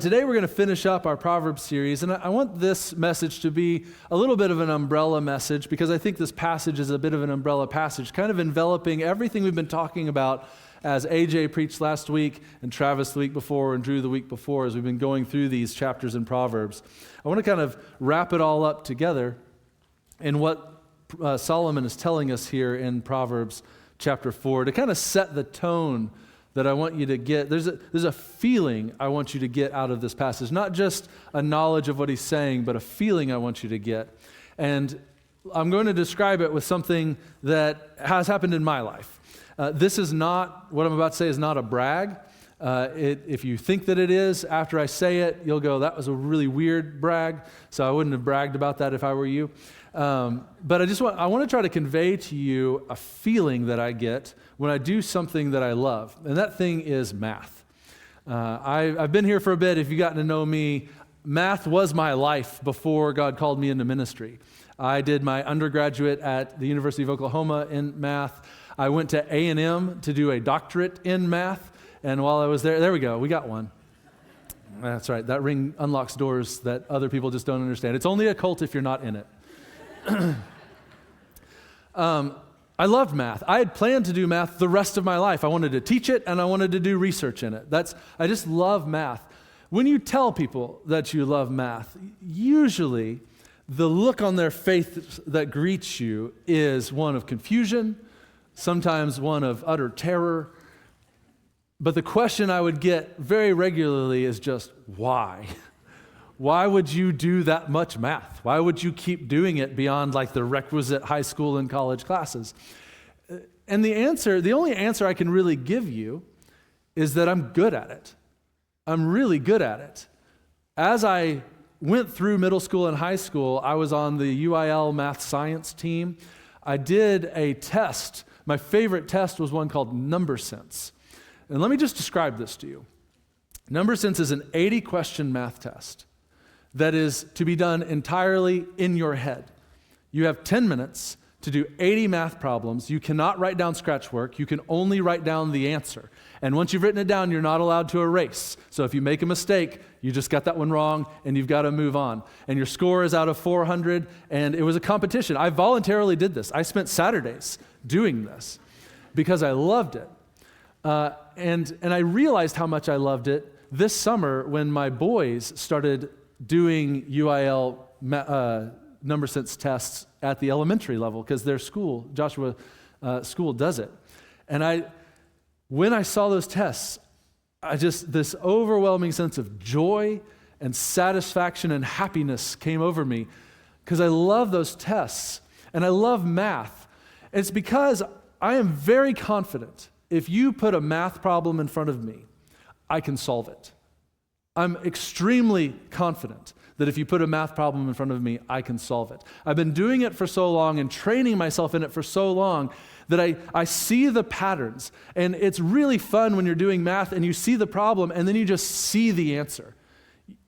Today we're going to finish up our Proverbs series, and I want this message to be a little bit of an umbrella message because I think this passage is a bit of an umbrella passage, kind of enveloping everything we've been talking about as AJ preached last week and Travis the week before and Drew the week before as we've been going through these chapters in Proverbs. I want to kind of wrap it all up together in what Solomon is telling us here in Proverbs chapter 4 to kind of set the tone that I want you to get. There's a feeling I want you to get out of this passage, not just a knowledge of what he's saying, but a feeling I want you to get. And I'm going to describe it with something that has happened in my life. This is not, what I'm about to say is not a brag. If you think that it is, after I say it, you'll go, that was a really weird brag, so I wouldn't have bragged about that if I were you. But I want to try to convey to you a feeling that I get when I do something that I love, and that thing is math. I've been here for a bit. If you've gotten to know me, math was my life before God called me into ministry. I did my undergraduate at the University of Oklahoma in math. I went to A&M to do a doctorate in math, and while I was there we go, we got one. That's right, that ring unlocks doors that other people just don't understand. It's only a cult if you're not in it. I loved math. I had planned to do math the rest of my life. I wanted to teach it and I wanted to do research in it. I just love math. When you tell people that you love math, usually the look on their face that greets you is one of confusion, sometimes one of utter terror. But the question I would get very regularly is just, why? Why would you do that much math? Why would you keep doing it beyond like the requisite high school and college classes? And the only answer I can really give you is that I'm good at it. I'm really good at it. As I went through middle school and high school, I was on the UIL math science team. I did a test. My favorite test was one called Number Sense. And let me just describe this to you. Number Sense is an 80-question math test that is to be done entirely in your head. You have 10 minutes to do 80 math problems. You cannot write down scratch work. You can only write down the answer. And once you've written it down, you're not allowed to erase. So if you make a mistake, you just got that one wrong, and you've got to move on. And your score is out of 400, and it was a competition. I voluntarily did this. I spent Saturdays doing this because I loved it. And I realized how much I loved it this summer when my boys started doing UIL number sense tests at the elementary level because their school, Joshua school, does it. And when I saw those tests, this overwhelming sense of joy and satisfaction and happiness came over me because I love those tests and I love math. It's because I am very confident if you put a math problem in front of me, I can solve it. I'm extremely confident that if you put a math problem in front of me, I can solve it. I've been doing it for so long and training myself in it for so long that I see the patterns. And it's really fun when you're doing math and you see the problem and then you just see the answer.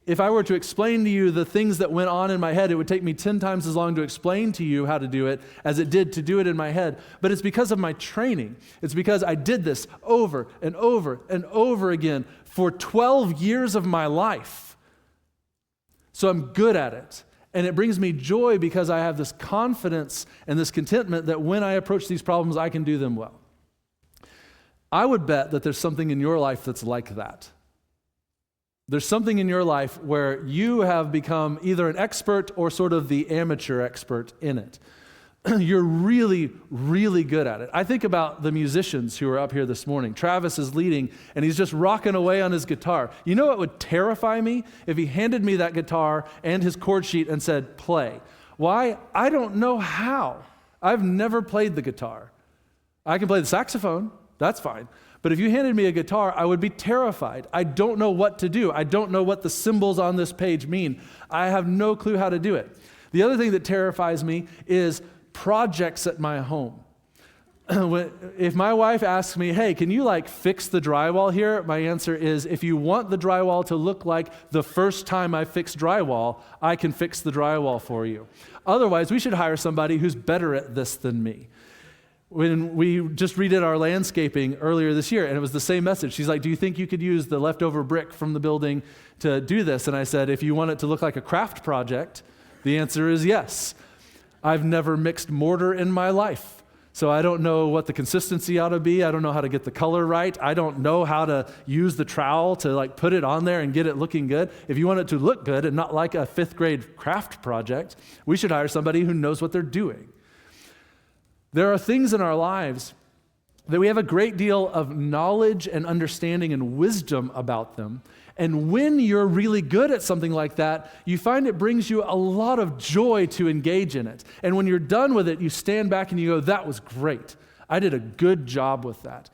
If I were to explain to you the things that went on in my head, it would take me 10 times as long to explain to you how to do it as it did to do it in my head. But it's because of my training. It's because I did this over and over and over again for 12 years of my life. So I'm good at it. And it brings me joy because I have this confidence and this contentment that when I approach these problems, I can do them well. I would bet that there's something in your life that's like that. There's something in your life where you have become either an expert or sort of the amateur expert in it. You're really, really good at it. I think about the musicians who are up here this morning. Travis is leading, and he's just rocking away on his guitar. You know what would terrify me? If he handed me that guitar and his chord sheet and said, play. Why? I don't know how. I've never played the guitar. I can play the saxophone. That's fine. But if you handed me a guitar, I would be terrified. I don't know what to do. I don't know what the symbols on this page mean. I have no clue how to do it. The other thing that terrifies me is projects at my home. If my wife asks me, hey, can you fix the drywall here? My answer is, if you want the drywall to look like the first time I fixed drywall, I can fix the drywall for you. Otherwise, we should hire somebody who's better at this than me. When we just redid our landscaping earlier this year, and it was the same message. She's like, do you think you could use the leftover brick from the building to do this? And I said, if you want it to look like a craft project, the answer is yes. I've never mixed mortar in my life, so I don't know what the consistency ought to be. I don't know how to get the color right. I don't know how to use the trowel to like put it on there and get it looking good. If you want it to look good and not like a 5th grade craft project, we should hire somebody who knows what they're doing. There are things in our lives that we have a great deal of knowledge and understanding and wisdom about them. And when you're really good at something like that, you find it brings you a lot of joy to engage in it. And when you're done with it, you stand back and you go, that was great. I did a good job with that.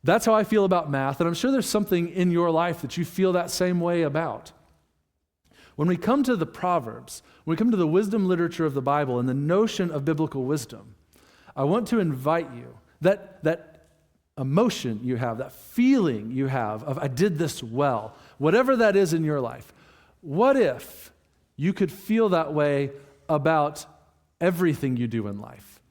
That's how I feel about math. And I'm sure there's something in your life that you feel that same way about. When we come to the Proverbs, when we come to the wisdom literature of the Bible and the notion of biblical wisdom, I want to invite you, that emotion you have, that feeling you have of I did this well, whatever that is in your life, what if you could feel that way about everything you do in life?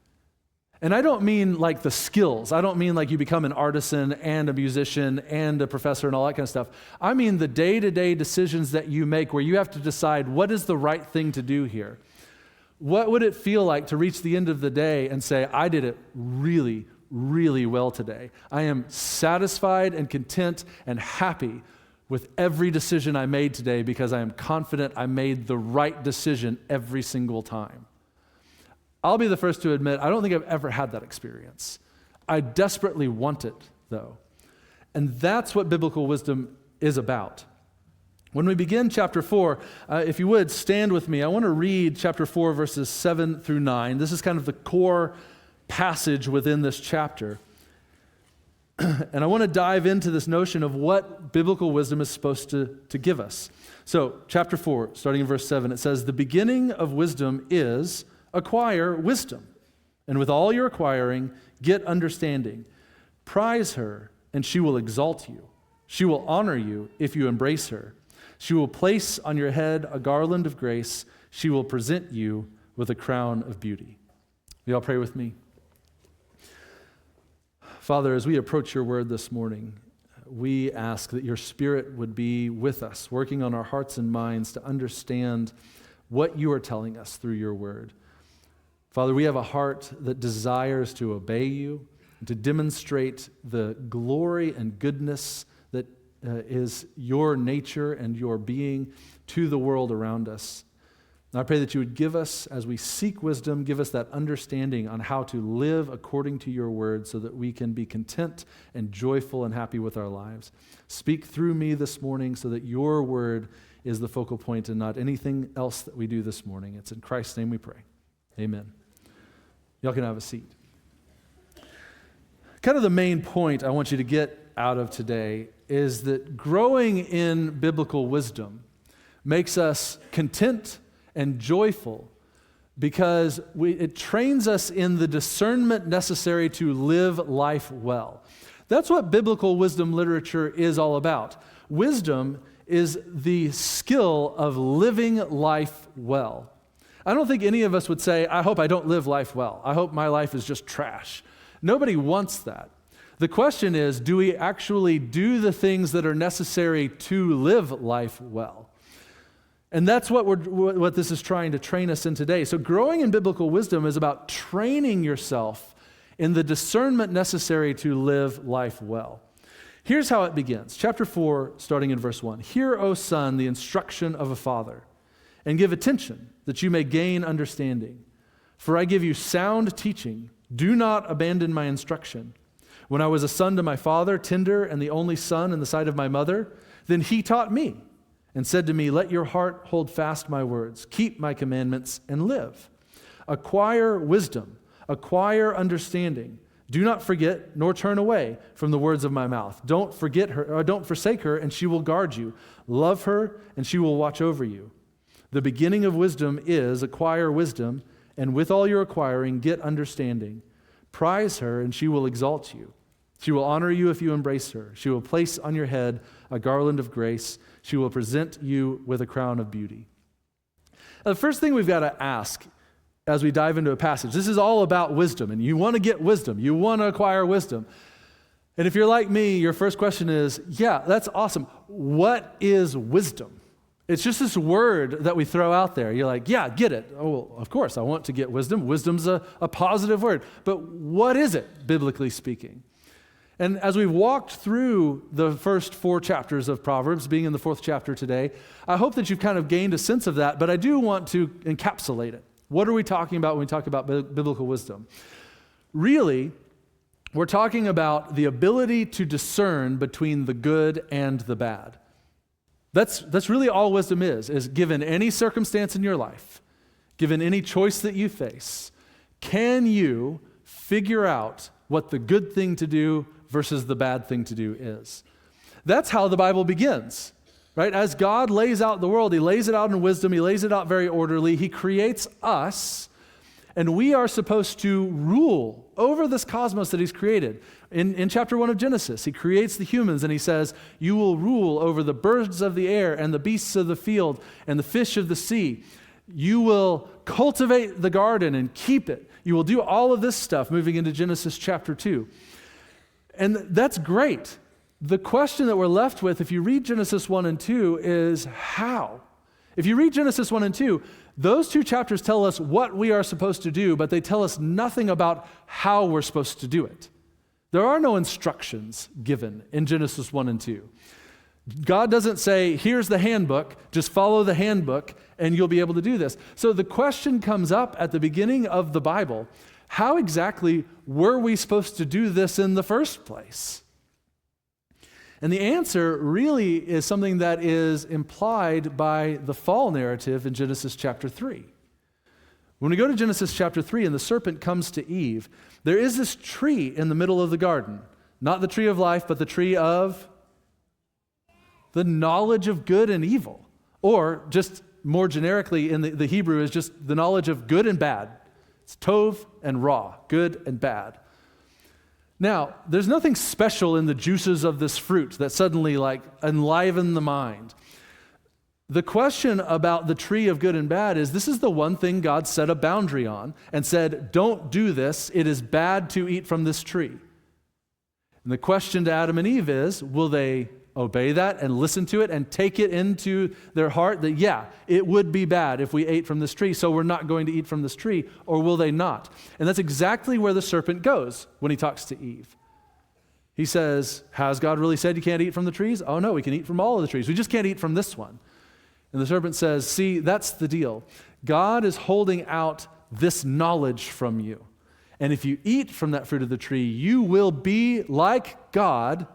And I don't mean like the skills. I don't mean like you become an artisan and a musician and a professor and all that kind of stuff. I mean the day-to-day decisions that you make where you have to decide what is the right thing to do here. What would it feel like to reach the end of the day and say, I did it really, really well today. I am satisfied and content and happy with every decision I made today because I am confident I made the right decision every single time. I'll be the first to admit, I don't think I've ever had that experience. I desperately want it, though. And that's what biblical wisdom is about. When we begin chapter 4, if you would, stand with me. I want to read chapter 4, verses 7 through 9. This is kind of the core passage within this chapter. And I want to dive into this notion of what biblical wisdom is supposed to give us. So, chapter 4, starting in verse 7, it says, "The beginning of wisdom is acquire wisdom, and with all your acquiring, get understanding. Prize her, and she will exalt you. She will honor you if you embrace her. She will place on your head a garland of grace. She will present you with a crown of beauty." Will you all pray with me? Father, as we approach your word this morning, we ask that your Spirit would be with us, working on our hearts and minds to understand what you are telling us through your word. Father, we have a heart that desires to obey you, and to demonstrate the glory and goodness that is your nature and your being to the world around us. And I pray that you would give us, as we seek wisdom, give us that understanding on how to live according to your word so that we can be content and joyful and happy with our lives. Speak through me this morning so that your word is the focal point and not anything else that we do this morning. It's in Christ's name we pray. Amen. Y'all can have a seat. Kind of the main point I want you to get out of today is that growing in biblical wisdom makes us content and joyful because it trains us in the discernment necessary to live life well. That's what biblical wisdom literature is all about. Wisdom is the skill of living life well. I don't think any of us would say, I hope I don't live life well. I hope my life is just trash. Nobody wants that. The question is, do we actually do the things that are necessary to live life well? And that's what this is trying to train us in today. So growing in biblical wisdom is about training yourself in the discernment necessary to live life well. Here's how it begins. Chapter 4, starting in verse 1. "Hear, O son, the instruction of a father, and give attention that you may gain understanding. For I give you sound teaching. Do not abandon my instruction. When I was a son to my father, tender and the only son in the sight of my mother, then he taught me and said to me, let your heart hold fast my words. Keep my commandments and live. Acquire wisdom. Acquire understanding. Do not forget nor turn away from the words of my mouth. Don't forget her, or don't forsake her, and she will guard you. Love her, and she will watch over you. The beginning of wisdom is acquire wisdom, and with all your acquiring, get understanding. Prize her, and she will exalt you. She will honor you if you embrace her. She will place on your head a garland of grace. She will present you with a crown of beauty." Now, the first thing we've got to ask as we dive into a passage. This is all about wisdom, and you want to get wisdom. You want to acquire wisdom. And if you're like me, your first question is, yeah, that's awesome. What is wisdom? It's just this word that we throw out there. You're like, yeah, get it. Oh, well, of course, I want to get wisdom. Wisdom's a positive word. But what is it, biblically speaking? And as we've walked through the first 4 chapters of Proverbs, being in the 4th chapter today, I hope that you've kind of gained a sense of that, but I do want to encapsulate it. What are we talking about when we talk about biblical wisdom? Really, we're talking about the ability to discern between the good and the bad. That's really all wisdom is given any circumstance in your life, given any choice that you face, can you figure out what the good thing to do versus the bad thing to do is? That's how the Bible begins, right? As God lays out the world, he lays it out in wisdom, he lays it out very orderly, he creates us, and we are supposed to rule over this cosmos that he's created. In chapter 1 of Genesis, he creates the humans and he says, you will rule over the birds of the air and the beasts of the field and the fish of the sea. You will cultivate the garden and keep it. You will do all of this stuff moving into Genesis chapter 2. And that's great. The question that we're left with, if you read Genesis 1 and 2, is how? If you read Genesis 1 and 2, those 2 chapters tell us what we are supposed to do, but they tell us nothing about how we're supposed to do it. There are no instructions given in Genesis 1 and 2. God doesn't say, here's the handbook, just follow the handbook, and you'll be able to do this. So the question comes up at the beginning of the Bible, how exactly were we supposed to do this in the first place? And the answer really is something that is implied by the fall narrative in Genesis chapter 3. When we go to Genesis chapter 3 and the serpent comes to Eve, there is this tree in the middle of the garden. Not the tree of life, but the tree of the knowledge of good and evil. Or just more generically in the Hebrew is just the knowledge of good and bad. It's tov and ra, good and bad. Now, there's nothing special in the juices of this fruit that suddenly enliven the mind. The question about the tree of good and bad is this is the one thing God set a boundary on and said, don't do this, it is bad to eat from this tree. And the question to Adam and Eve is, will they obey that and listen to it and take it into their heart that, yeah, it would be bad if we ate from this tree, so we're not going to eat from this tree, or will they not? And that's exactly where the serpent goes when he talks to Eve. He says, has God really said you can't eat from the trees? Oh no, we can eat from all of the trees. We just can't eat from this one. And the serpent says, see, that's the deal. God is holding out this knowledge from you. And if you eat from that fruit of the tree, you will be like God,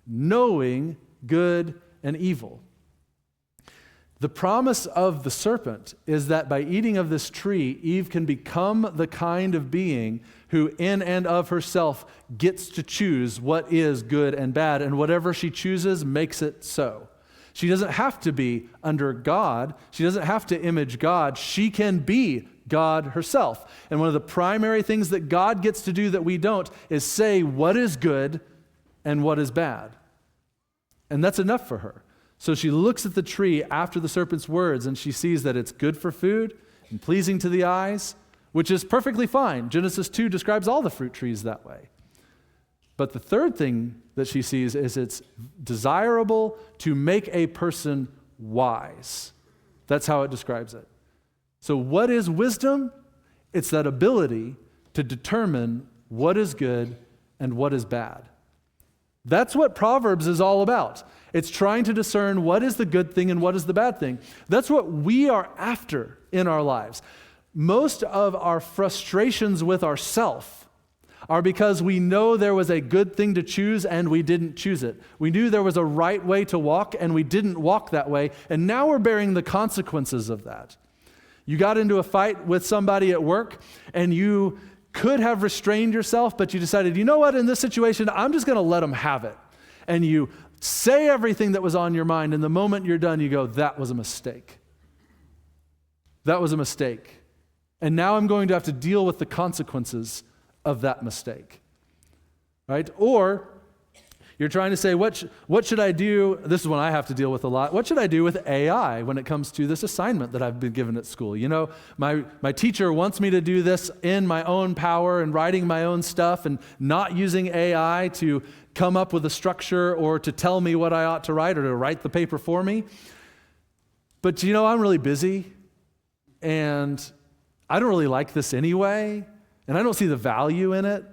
knowing good and evil. The promise of the serpent is that by eating of this tree, Eve can become the kind of being who in and of herself gets to choose what is good and bad, and whatever she chooses makes it so. She doesn't have to be under God. She doesn't have to image God. She can be God herself. And one of the primary things that God gets to do that we don't is say what is good and what is bad. And that's enough for her. So she looks at the tree after the serpent's words and she sees that it's good for food and pleasing to the eyes, which is perfectly fine. Genesis 2 describes all the fruit trees that way. But the third thing that she sees is it's desirable to make a person wise. That's how it describes it. So what is wisdom? It's that ability to determine what is good and what is bad. That's what Proverbs is all about. It's trying to discern what is the good thing and what is the bad thing. That's what we are after in our lives. Most of our frustrations with ourselves are because we know there was a good thing to choose and we didn't choose it. We knew there was a right way to walk and we didn't walk that way, and now we're bearing the consequences of that. You got into a fight with somebody at work and you could have restrained yourself, but you decided, you know what, in this situation, I'm just going to let them have it. And you say everything that was on your mind, and the moment you're done, you go, that was a mistake. That was a mistake. And now I'm going to have to deal with the consequences of that mistake. Right? Or You're trying to say, what should I do? This is one I have to deal with a lot. What should I do with AI when it comes to this assignment that I've been given at school? You know, my teacher wants me to do this in my own power and writing my own stuff and not using AI to come up with a structure or to tell me what I ought to write or to write the paper for me. But you know, I'm really busy and I don't really like this anyway, and I don't see the value in it.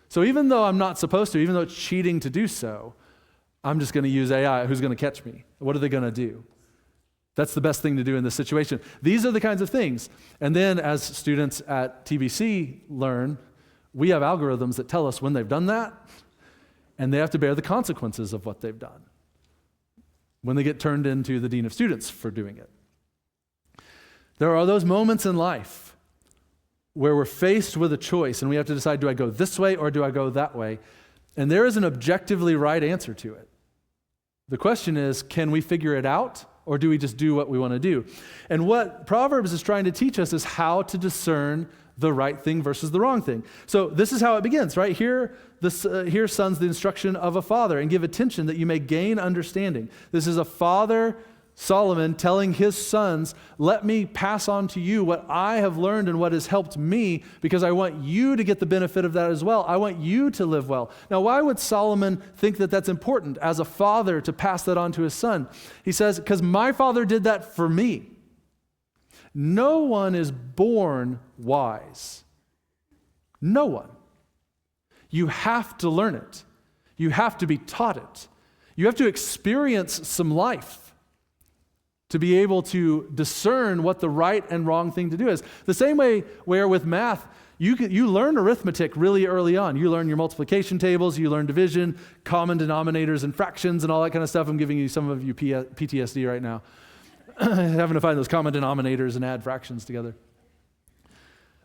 So even though I'm not supposed to, even though it's cheating to do so, I'm just going to use AI. Who's going to catch me? What are they going to do? That's the best thing to do in this situation. These are the kinds of things. And then as students at TBC learn, we have algorithms that tell us when they've done that, and they have to bear the consequences of what they've done when they get turned into the dean of students for doing it. There are those moments in life where we're faced with a choice and we have to decide, do I go this way or do I go that way? And there is an objectively right answer to it. The question is, can we figure it out or do we just do what we want to do? And what Proverbs is trying to teach us is how to discern the right thing versus the wrong thing. So this is how it begins, right? Hear, sons, the instruction of a father, and give attention that you may gain understanding. This is a father, Solomon, telling his sons, let me pass on to you what I have learned and what has helped me, because I want you to get the benefit of that as well. I want you to live well. Now, why would Solomon think that that's important as a father to pass that on to his son? He says, because my father did that for me. No one is born wise. No one. You have to learn it. You have to be taught it. You have to experience some life to be able to discern what the right and wrong thing to do is. The same way where with math, you learn arithmetic really early on. You learn your multiplication tables, you learn division, common denominators and fractions and all that kind of stuff. I'm giving you some of you PTSD right now. Having to find those common denominators and add fractions together.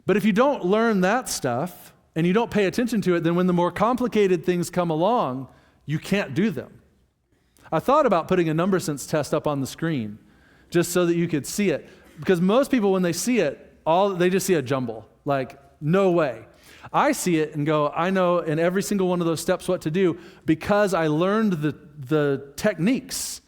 But if you don't learn that stuff and you don't pay attention to it, then when the more complicated things come along, you can't do them. I thought about putting a number sense test up on the screen just so that you could see it. Because most people, when they see it, they just see a jumble. Like, no way. I see it and go, I know in every single one of those steps what to do because I learned the techniques.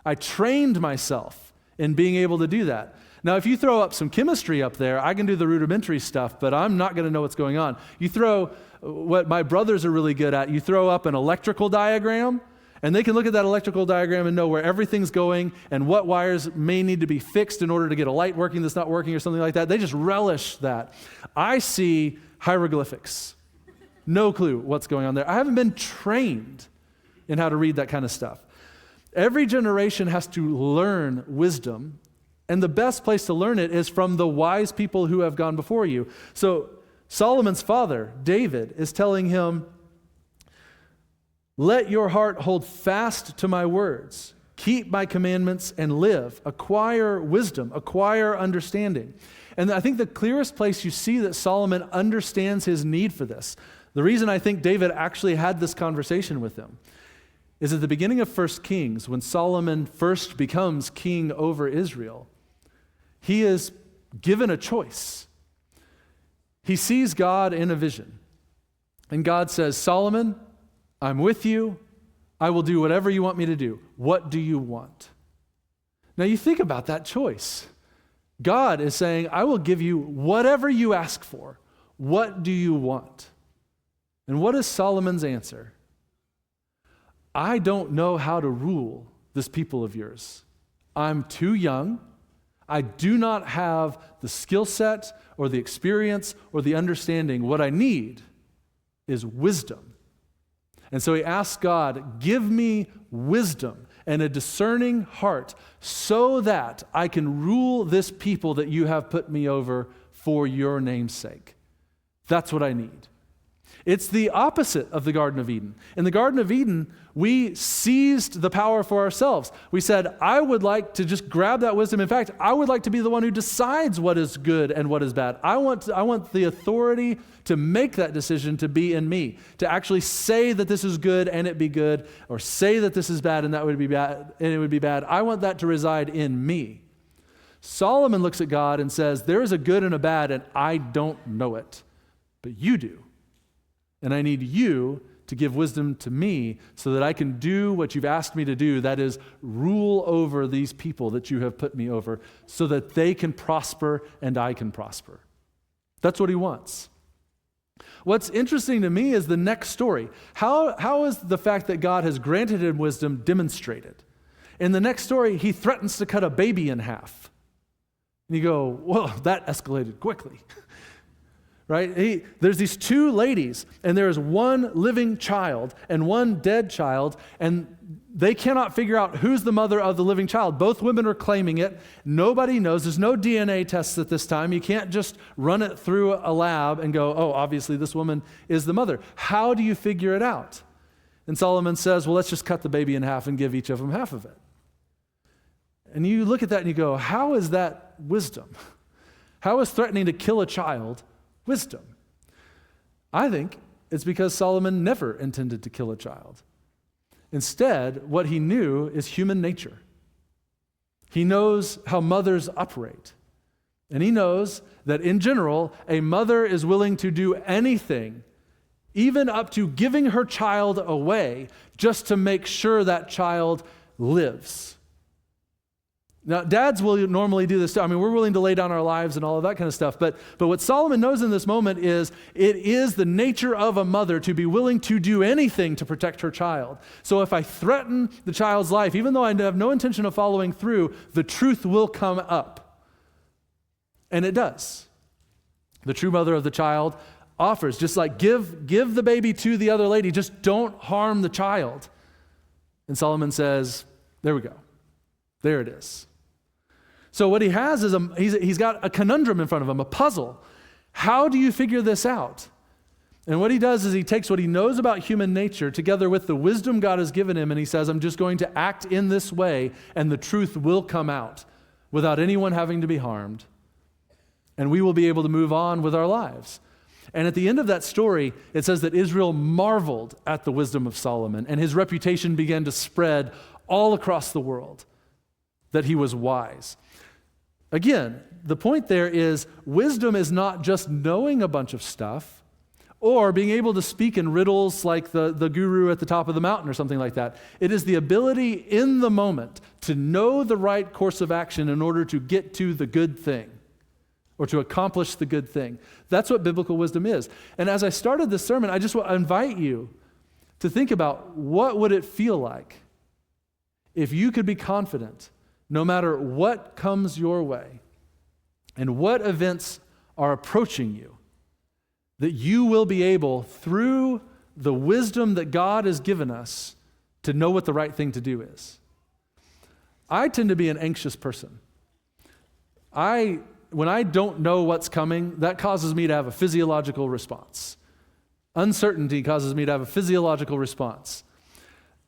I trained myself in being able to do that. Now, if you throw up some chemistry up there, I can do the rudimentary stuff, but I'm not going to know what's going on. You throw what my brothers are really good at, you throw up an electrical diagram, and they can look at that electrical diagram and know where everything's going and what wires may need to be fixed in order to get a light working that's not working or something like that. They just relish that. I see hieroglyphics. No clue what's going on there. I haven't been trained in how to read that kind of stuff. Every generation has to learn wisdom, and the best place to learn it is from the wise people who have gone before you. So Solomon's father, David, is telling him, let your heart hold fast to my words. Keep my commandments and live. Acquire wisdom. Acquire understanding. And I think the clearest place you see that Solomon understands his need for this, the reason I think David actually had this conversation with him, is at the beginning of 1 Kings, when Solomon first becomes king over Israel, he is given a choice. He sees God in a vision. And God says, Solomon, I'm with you. I will do whatever you want me to do. What do you want? Now you think about that choice. God is saying, I will give you whatever you ask for. What do you want? And what is Solomon's answer? I don't know how to rule this people of yours. I'm too young. I do not have the skill set or the experience or the understanding. What I need is wisdom. And so he asks God, give me wisdom and a discerning heart so that I can rule this people that you have put me over for your name's sake. That's what I need. It's the opposite of the Garden of Eden. In the Garden of Eden, we seized the power for ourselves. We said, I would like to just grab that wisdom. In fact, I would like to be the one who decides what is good and what is bad. I want the authority to make that decision to be in me, to actually say that this is good and it be good, or say that this is bad and that would be bad and it would be bad. I want that to reside in me. Solomon looks at God and says, there is a good and a bad and I don't know it, but you do. And I need you to give wisdom to me so that I can do what you've asked me to do, that is, rule over these people that you have put me over so that they can prosper and I can prosper. That's what he wants. What's interesting to me is the next story. How is the fact that God has granted him wisdom demonstrated? In the next story, he threatens to cut a baby in half. And you go, whoa, that escalated quickly. Right? There's these two ladies, and there is one living child and one dead child, and they cannot figure out who's the mother of the living child. Both women are claiming it. Nobody knows. There's no DNA tests at this time. You can't just run it through a lab and go, oh, obviously this woman is the mother. How do you figure it out? And Solomon says, well, let's just cut the baby in half and give each of them half of it. And you look at that and you go, how is that wisdom? How is threatening to kill a child wisdom? I think it's because Solomon never intended to kill a child. Instead, what he knew is human nature. He knows how mothers operate. And he knows that in general, a mother is willing to do anything, even up to giving her child away, just to make sure that child lives. Now, dads will normally do this. I mean, we're willing to lay down our lives and all of that kind of stuff. But what Solomon knows in this moment is it is the nature of a mother to be willing to do anything to protect her child. So if I threaten the child's life, even though I have no intention of following through, the truth will come up. And it does. The true mother of the child offers, just like give the baby to the other lady, just don't harm the child. And Solomon says, there we go. There it is. So what he has is he's got a conundrum in front of him, a puzzle. How do you figure this out? And what he does is he takes what he knows about human nature together with the wisdom God has given him, and he says, I'm just going to act in this way, and the truth will come out without anyone having to be harmed. And we will be able to move on with our lives. And at the end of that story, it says that Israel marveled at the wisdom of Solomon, and his reputation began to spread all across the world that he was wise. Again, the point there is wisdom is not just knowing a bunch of stuff or being able to speak in riddles like the guru at the top of the mountain or something like that. It is the ability in the moment to know the right course of action in order to get to the good thing or to accomplish the good thing. That's what biblical wisdom is. And as I started this sermon, I just want to invite you to think about what would it feel like if you could be confident no matter what comes your way and what events are approaching you, that you will be able, through the wisdom that God has given us, to know what the right thing to do is. I tend to be an anxious person. When I don't know what's coming, that causes me to have a physiological response. Uncertainty causes me to have a physiological response.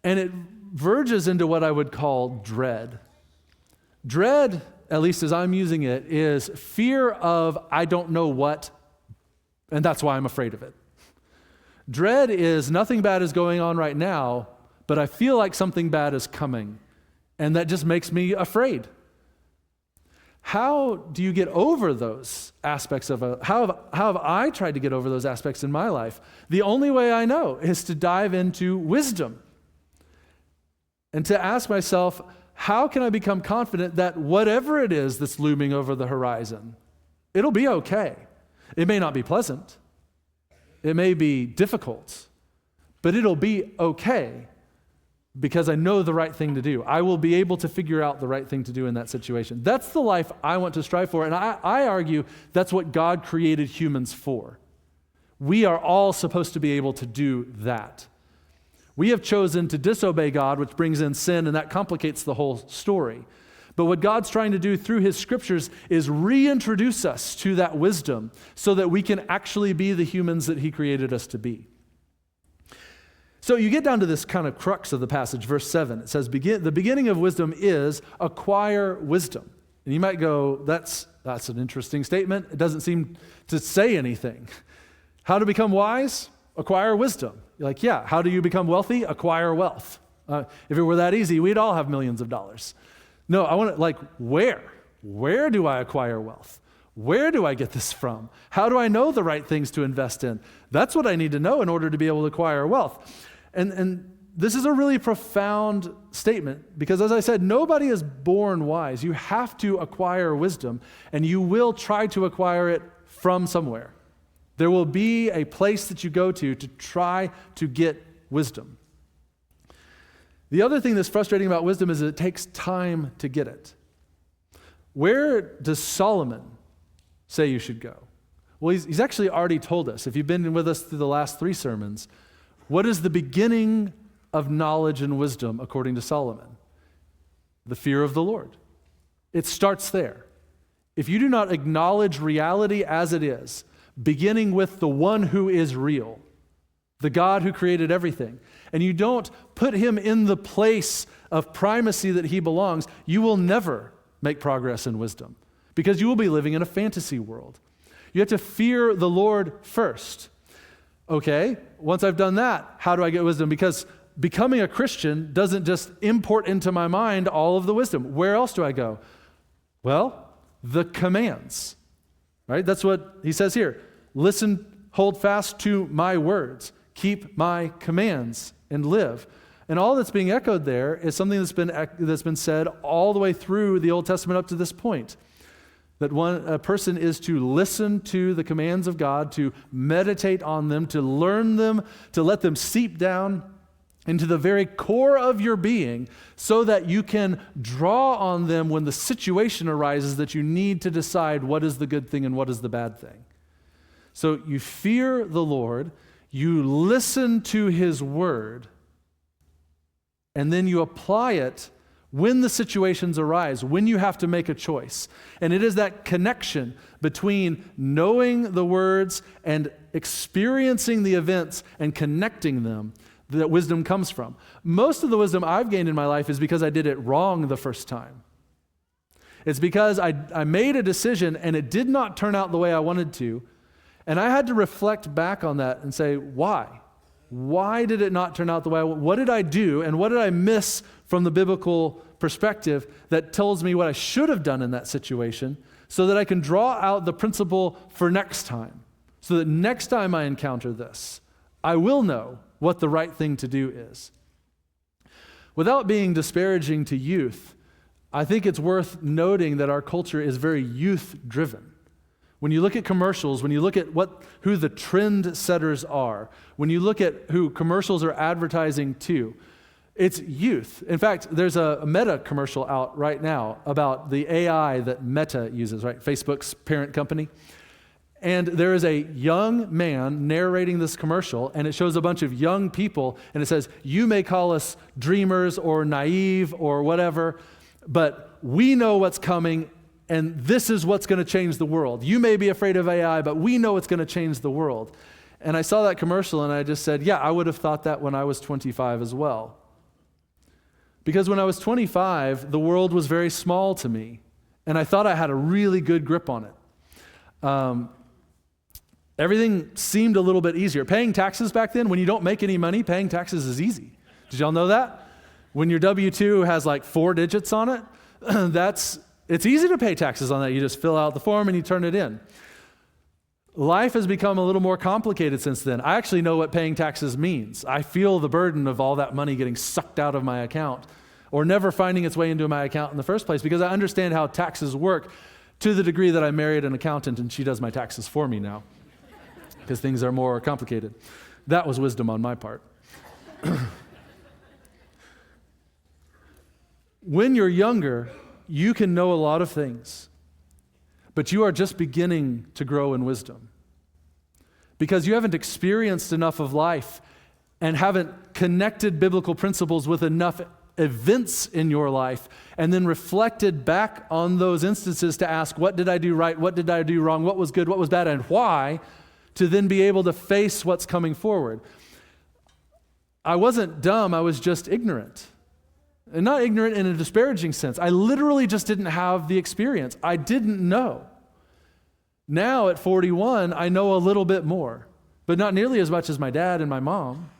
And it verges into what I would call dread. Dread, at least as I'm using it, is fear of I don't know what, and that's why I'm afraid of it. Dread is nothing bad is going on right now, but I feel like something bad is coming, and that just makes me afraid. How do you get over those aspects of how have I tried to get over those aspects in my life? The only way I know is to dive into wisdom and to ask myself, how can I become confident that whatever it is that's looming over the horizon, it'll be okay. It may not be pleasant. It may be difficult, but it'll be okay because I know the right thing to do. I will be able to figure out the right thing to do in that situation. That's the life I want to strive for, and I argue that's what God created humans for. We are all supposed to be able to do that. We have chosen to disobey God, which brings in sin, and that complicates the whole story. But what God's trying to do through his scriptures is reintroduce us to that wisdom so that we can actually be the humans that he created us to be. So you get down to this kind of crux of the passage, verse 7. It says, the beginning of wisdom is acquire wisdom. And you might go, that's an interesting statement. It doesn't seem to say anything. How to become wise? Acquire wisdom. You're like, yeah, how do you become wealthy? Acquire wealth. If it were that easy, we'd all have millions of dollars. No, I want to, where? Where do I acquire wealth? Where do I get this from? How do I know the right things to invest in? That's what I need to know in order to be able to acquire wealth. And this is a really profound statement because, as I said, nobody is born wise. You have to acquire wisdom, and you will try to acquire it from somewhere. There will be a place that you go to try to get wisdom. The other thing that's frustrating about wisdom is that it takes time to get it. Where does Solomon say you should go? Well, he's actually already told us. If you've been with us through the last 3 sermons, what is the beginning of knowledge and wisdom according to Solomon? The fear of the Lord. It starts there. If you do not acknowledge reality as it is, beginning with the one who is real, the God who created everything, and you don't put him in the place of primacy that he belongs, you will never make progress in wisdom because you will be living in a fantasy world. You have to fear the Lord first. Okay, once I've done that, how do I get wisdom? Because becoming a Christian doesn't just import into my mind all of the wisdom. Where else do I go? Well, the commands, right? That's what he says here. Listen, hold fast to my words. Keep my commands and live. And all that's being echoed there is something that's been said all the way through the Old Testament up to this point. That a person is to listen to the commands of God, to meditate on them, to learn them, to let them seep down into the very core of your being so that you can draw on them when the situation arises that you need to decide what is the good thing and what is the bad thing. So you fear the Lord, you listen to his word, and then you apply it when the situations arise, when you have to make a choice. And it is that connection between knowing the words and experiencing the events and connecting them that wisdom comes from. Most of the wisdom I've gained in my life is because I did it wrong the first time. It's because I made a decision and it did not turn out the way I wanted to, and I had to reflect back on that and say, why? Why did it not turn out the way I wanted? What did I do and what did I miss from the biblical perspective that tells me what I should have done in that situation so that I can draw out the principle for next time, so that next time I encounter this, I will know what the right thing to do is. Without being disparaging to youth, I think it's worth noting that our culture is very youth-driven. When you look at commercials, when you look at who the trend setters are, when you look at who commercials are advertising to, it's youth. In fact, there's a Meta commercial out right now about the AI that Meta uses, right? Facebook's parent company. And there is a young man narrating this commercial, and it shows a bunch of young people, and it says, you may call us dreamers or naive or whatever, but we know what's coming, and this is what's going to change the world. You may be afraid of AI, but we know it's going to change the world. And I saw that commercial, and I just said, yeah, I would have thought that when I was 25 as well. Because when I was 25, the world was very small to me, and I thought I had a really good grip on it. Everything seemed a little bit easier. Paying taxes back then, when you don't make any money, paying taxes is easy. Did y'all know that? When your W-2 has like 4 digits on it, it's easy to pay taxes on that. You just fill out the form and you turn it in. Life has become a little more complicated since then. I actually know what paying taxes means. I feel the burden of all that money getting sucked out of my account or never finding its way into my account in the first place because I understand how taxes work to the degree that I married an accountant and she does my taxes for me now because things are more complicated. That was wisdom on my part. When you're younger, you can know a lot of things, but you are just beginning to grow in wisdom because you haven't experienced enough of life and haven't connected biblical principles with enough events in your life and then reflected back on those instances to ask, what did I do right? What did I do wrong? What was good? What was bad? And why? To then be able to face what's coming forward. I wasn't dumb. I was just ignorant. And not ignorant in a disparaging sense. I literally just didn't have the experience. I didn't know. Now at 41, I know a little bit more, but not nearly as much as my dad and my mom.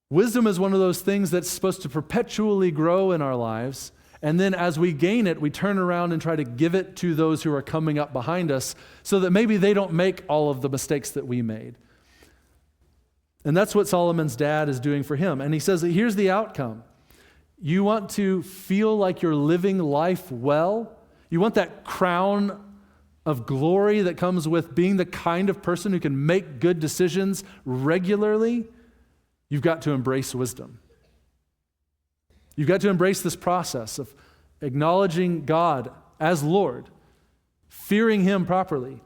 Wisdom is one of those things that's supposed to perpetually grow in our lives, And then as we gain it, we turn around and try to give it to those who are coming up behind us so that maybe they don't make all of the mistakes that we made. And that's what Solomon's dad is doing for him. And he says that here's the outcome. You want to feel like you're living life well? You want that crown of glory that comes with being the kind of person who can make good decisions regularly? You've got to embrace wisdom. You've got to embrace this process of acknowledging God as Lord, fearing Him properly,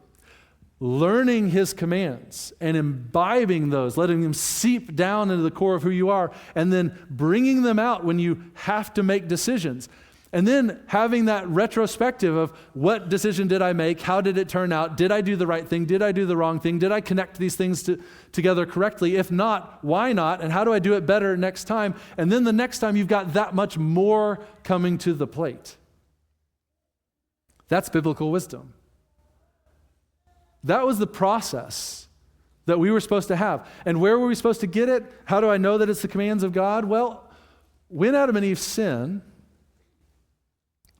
learning His commands and imbibing those, letting them seep down into the core of who you are, and then bringing them out when you have to make decisions. And then having that retrospective of what decision did I make? How did it turn out? Did I do the right thing? Did I do the wrong thing? Did I connect these things together correctly? If not, why not? And how do I do it better next time? And then the next time you've got that much more coming to the plate. That's biblical wisdom. That was the process that we were supposed to have. And where were we supposed to get it? How do I know that it's the commands of God? Well, when Adam and Eve sin,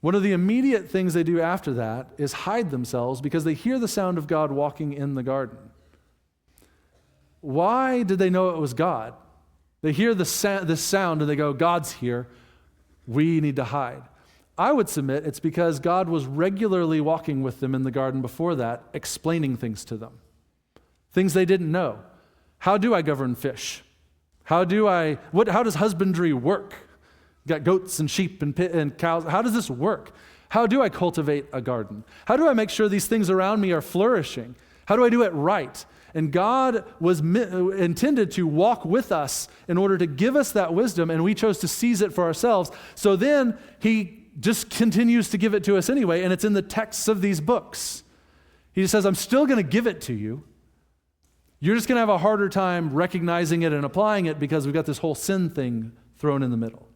one of the immediate things they do after that is hide themselves because they hear the sound of God walking in the garden. Why did they know it was God? They hear the sound and they go, God's here. We need to hide. I would submit it's because God was regularly walking with them in the garden before that, explaining things to them. Things they didn't know. How do I govern fish? How does husbandry work? Got goats and sheep and cows. How does this work? How do I cultivate a garden? How do I make sure these things around me are flourishing? How do I do it right? And God was intended to walk with us in order to give us that wisdom, and we chose to seize it for ourselves. So then He just continues to give it to us anyway, and it's in the texts of these books. He just says, I'm still going to give it to you. You're just going to have a harder time recognizing it and applying it because we've got this whole sin thing thrown in the middle.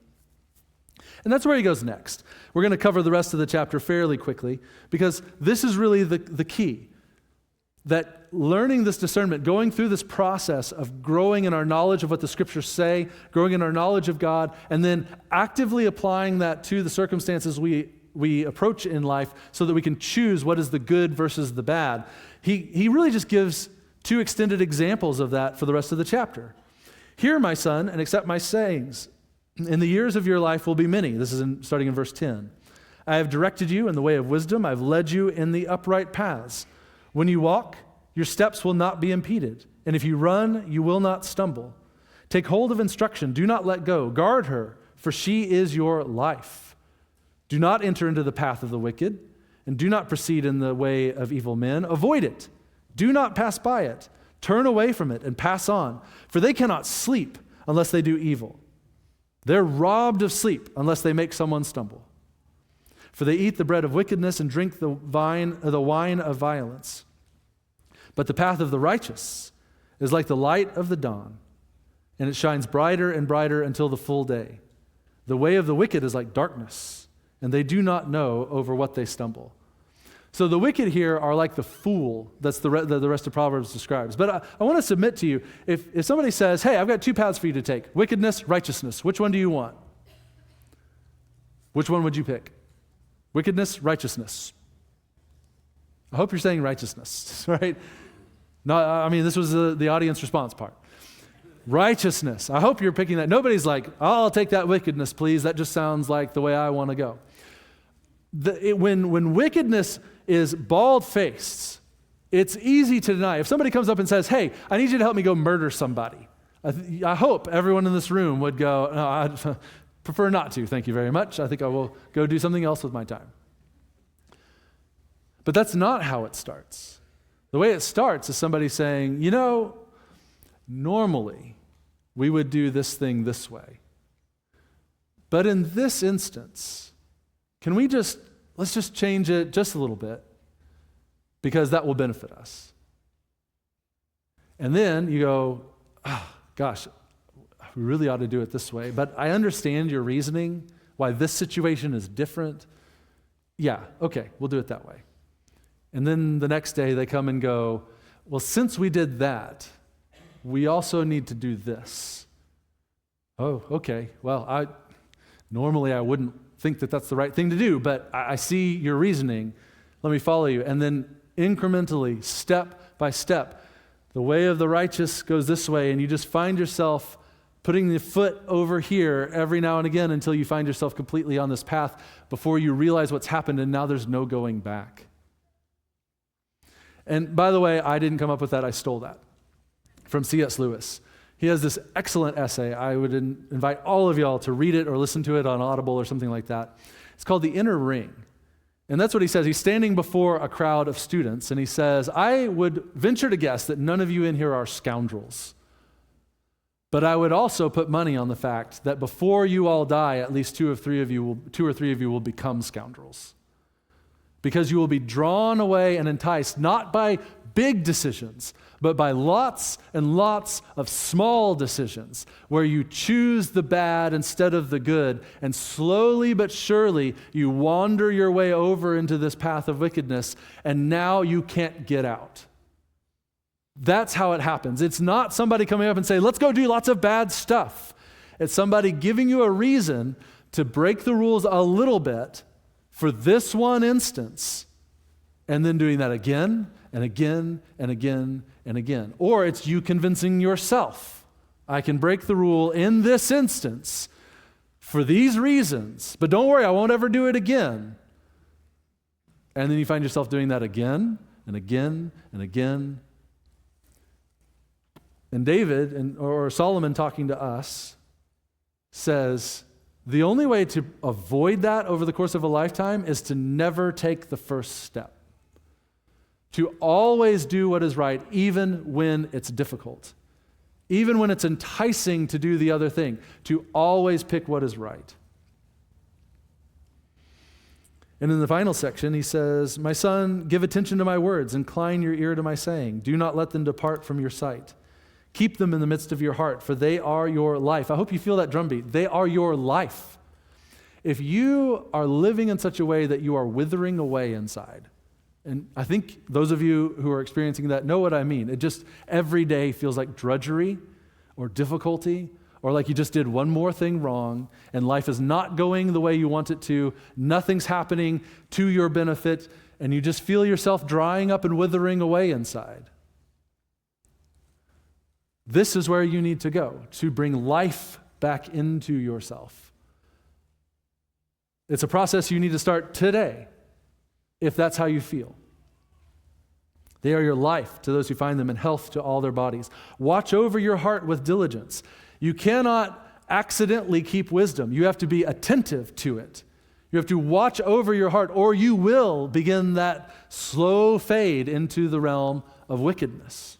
And that's where he goes next. We're going to cover the rest of the chapter fairly quickly because this is really the key. That learning this discernment, going through this process of growing in our knowledge of what the Scriptures say, growing in our knowledge of God, and then actively applying that to the circumstances we approach in life so that we can choose what is the good versus the bad. He really just gives two extended examples of that for the rest of the chapter. Hear, my son, and accept my sayings. In the years of your life will be many. This is starting in verse 10. I have directed you in the way of wisdom. I've led you in the upright paths. When you walk, your steps will not be impeded. And if you run, you will not stumble. Take hold of instruction. Do not let go. Guard her, for she is your life. Do not enter into the path of the wicked, and do not proceed in the way of evil men. Avoid it. Do not pass by it. Turn away from it and pass on, for they cannot sleep unless they do evil. They're robbed of sleep unless they make someone stumble. For they eat the bread of wickedness and drink the wine of violence. But the path of the righteous is like the light of the dawn, and it shines brighter and brighter until the full day. The way of the wicked is like darkness, and they do not know over what they stumble. So the wicked here are like the fool that's the rest of Proverbs describes. But I want to submit to you, if somebody says, hey, I've got two paths for you to take, wickedness, righteousness, which one do you want? Which one would you pick? Wickedness, righteousness. I hope you're saying righteousness, right? No, I mean, this was the audience response part. Righteousness. I hope you're picking that. Nobody's like, I'll take that wickedness, please. That just sounds like the way I want to go. When wickedness is bald-faced, it's easy to deny. If somebody comes up and says, hey, I need you to help me go murder somebody, I hope everyone in this room would go, no, I prefer not to, thank you very much. I think I will go do something else with my time. But that's not how it starts. The way it starts is somebody saying, normally we would do this thing this way. But in this instance, let's just change it just a little bit because that will benefit us. And then you go, gosh, we really ought to do it this way, but I understand your reasoning, why this situation is different. Yeah, okay, we'll do it that way. And then the next day they come and go, well, since we did that, we also need to do this. Oh, okay, well, normally I wouldn't think that that's the right thing to do, but I see your reasoning. Let me follow you. And then incrementally, step by step, the way of the righteous goes this way, and you just find yourself putting the foot over here every now and again until you find yourself completely on this path before you realize what's happened, and now there's no going back. And by the way, I didn't come up with that. I stole that from C.S. Lewis. He has this excellent essay. I would invite all of y'all to read it or listen to it on Audible or something like that. It's called The Inner Ring. And that's what he says. He's standing before a crowd of students, and he says, I would venture to guess that none of you in here are scoundrels. But I would also put money on the fact that before you all die, at least two or three of you will become scoundrels. Because you will be drawn away and enticed, not by big decisions, but by lots and lots of small decisions where you choose the bad instead of the good, and slowly but surely you wander your way over into this path of wickedness, and now you can't get out. That's how it happens. It's not somebody coming up and saying, let's go do lots of bad stuff. It's somebody giving you a reason to break the rules a little bit for this one instance, and then doing that again and again and again and again. Or it's you convincing yourself, I can break the rule in this instance for these reasons, but don't worry, I won't ever do it again. And then you find yourself doing that again and again and again. And David, or Solomon talking to us, says, the only way to avoid that over the course of a lifetime is to never take the first step. To always do what is right, even when it's difficult. Even when it's enticing to do the other thing. To always pick what is right. And in the final section, he says, my son, give attention to my words, incline your ear to my saying. Do not let them depart from your sight. Keep them in the midst of your heart, for they are your life. I hope you feel that drumbeat. They are your life. If you are living in such a way that you are withering away inside, and I think those of you who are experiencing that know what I mean. It just every day feels like drudgery or difficulty, or like you just did one more thing wrong, and life is not going the way you want it to. Nothing's happening to your benefit, and you just feel yourself drying up and withering away inside. This is where you need to go to bring life back into yourself. It's a process you need to start today, if that's how you feel. They are your life to those who find them, and health to all their bodies. Watch over your heart with diligence. You cannot accidentally keep wisdom. You have to be attentive to it. You have to watch over your heart, or you will begin that slow fade into the realm of wickedness.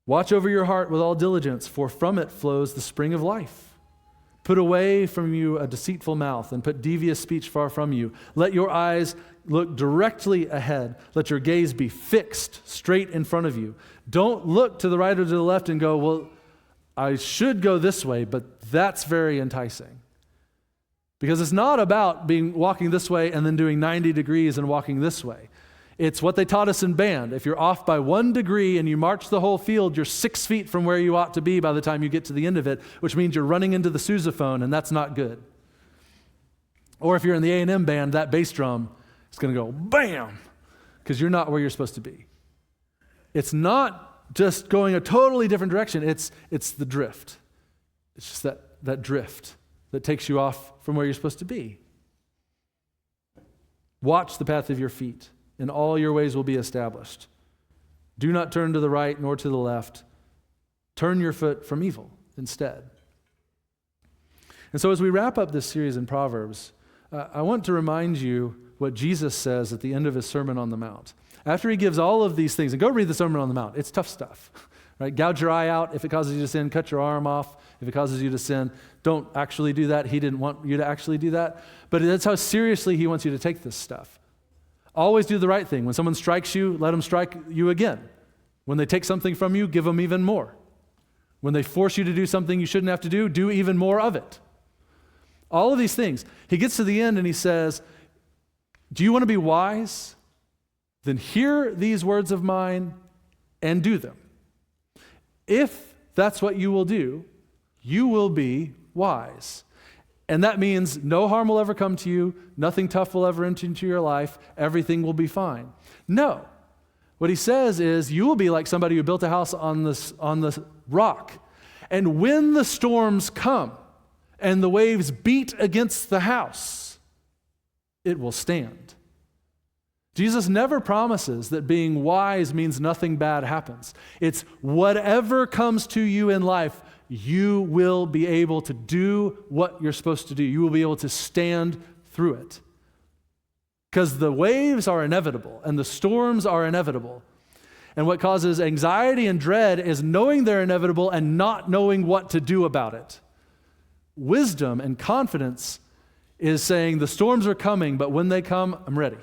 Watch over your heart with all diligence, for from it flows the spring of life. Put away from you a deceitful mouth, and put devious speech far from you. Let your eyes look directly ahead. Let your gaze be fixed straight in front of you. Don't look to the right or to the left and go, well, I should go this way, but that's very enticing. Because it's not about walking this way and then doing 90 degrees and walking this way. It's what they taught us in band. If you're off by 1 degree and you march the whole field, you're 6 feet from where you ought to be by the time you get to the end of it, which means you're running into the sousaphone, and that's not good. Or if you're in the A&M band, that bass drum is going to go bam, because you're not where you're supposed to be. It's not just going a totally different direction. It's the drift. It's just that drift that takes you off from where you're supposed to be. Watch the path of your feet, and all your ways will be established. Do not turn to the right nor to the left. Turn your foot from evil instead. And so as we wrap up this series in Proverbs, I want to remind you what Jesus says at the end of his Sermon on the Mount. After he gives all of these things, and go read the Sermon on the Mount. It's tough stuff. Right? Gouge your eye out if it causes you to sin. Cut your arm off if it causes you to sin. Don't actually do that. He didn't want you to actually do that. But that's how seriously he wants you to take this stuff. Always do the right thing. When someone strikes you, let them strike you again. When they take something from you, give them even more. When they force you to do something you shouldn't have to do even more of it. All of these things. He gets to the end and he says, do you want to be wise? Then hear these words of mine and do them. If that's what you will do, you will be wise. And that means no harm will ever come to you, nothing tough will ever enter into your life, everything will be fine. No. What he says is you will be like somebody who built a house on the rock. And when the storms come and the waves beat against the house, it will stand. Jesus never promises that being wise means nothing bad happens. It's whatever comes to you in life, you will be able to do what you're supposed to do. You will be able to stand through it. Because the waves are inevitable and the storms are inevitable. And what causes anxiety and dread is knowing they're inevitable and not knowing what to do about it. Wisdom and confidence is saying the storms are coming, but when they come, I'm ready.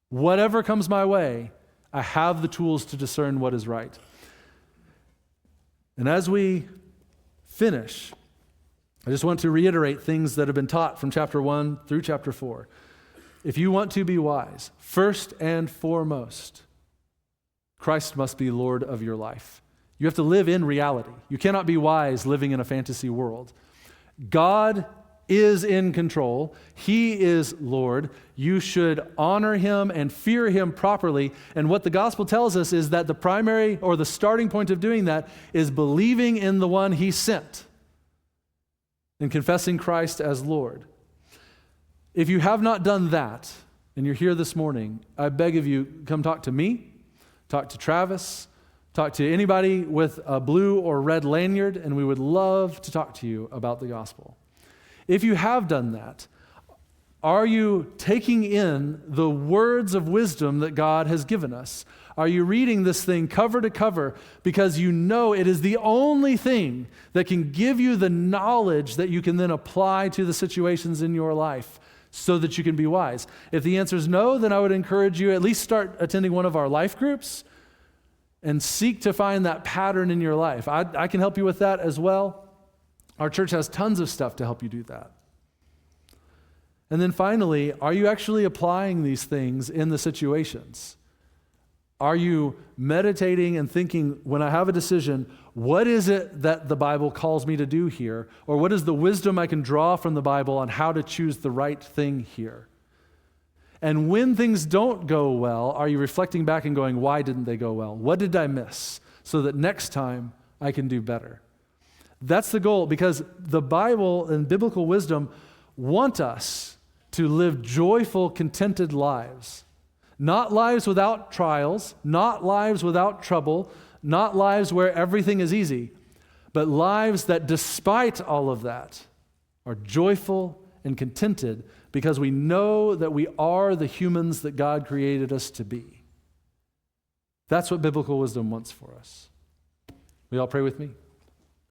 Whatever comes my way, I have the tools to discern what is right. And as we finish, I just want to reiterate things that have been taught from chapter 1 through chapter 4. If you want to be wise, first and foremost, Christ must be Lord of your life. You have to live in reality. You cannot be wise living in a fantasy world. God is in control. He is Lord. You should honor him and fear him properly. And what the gospel tells us is that the primary or the starting point of doing that is believing in the one he sent and confessing Christ as Lord. If you have not done that and you're here this morning, I beg of you, come talk to me, talk to Travis, talk to anybody with a blue or red lanyard, and we would love to talk to you about the gospel. If you have done that, are you taking in the words of wisdom that God has given us? Are you reading this thing cover to cover because you know it is the only thing that can give you the knowledge that you can then apply to the situations in your life so that you can be wise? If the answer is no, then I would encourage you at least start attending one of our life groups and seek to find that pattern in your life. I can help you with that as well. Our church has tons of stuff to help you do that. And then finally, are you actually applying these things in the situations? Are you meditating and thinking, when I have a decision, what is it that the Bible calls me to do here? Or what is the wisdom I can draw from the Bible on how to choose the right thing here? And when things don't go well, are you reflecting back and going, why didn't they go well? What did I miss? So that next time I can do better. That's the goal, because the Bible and biblical wisdom want us to live joyful, contented lives. Not lives without trials, not lives without trouble, not lives where everything is easy, but lives that despite all of that are joyful and contented because we know that we are the humans that God created us to be. That's what biblical wisdom wants for us. Will you all pray with me?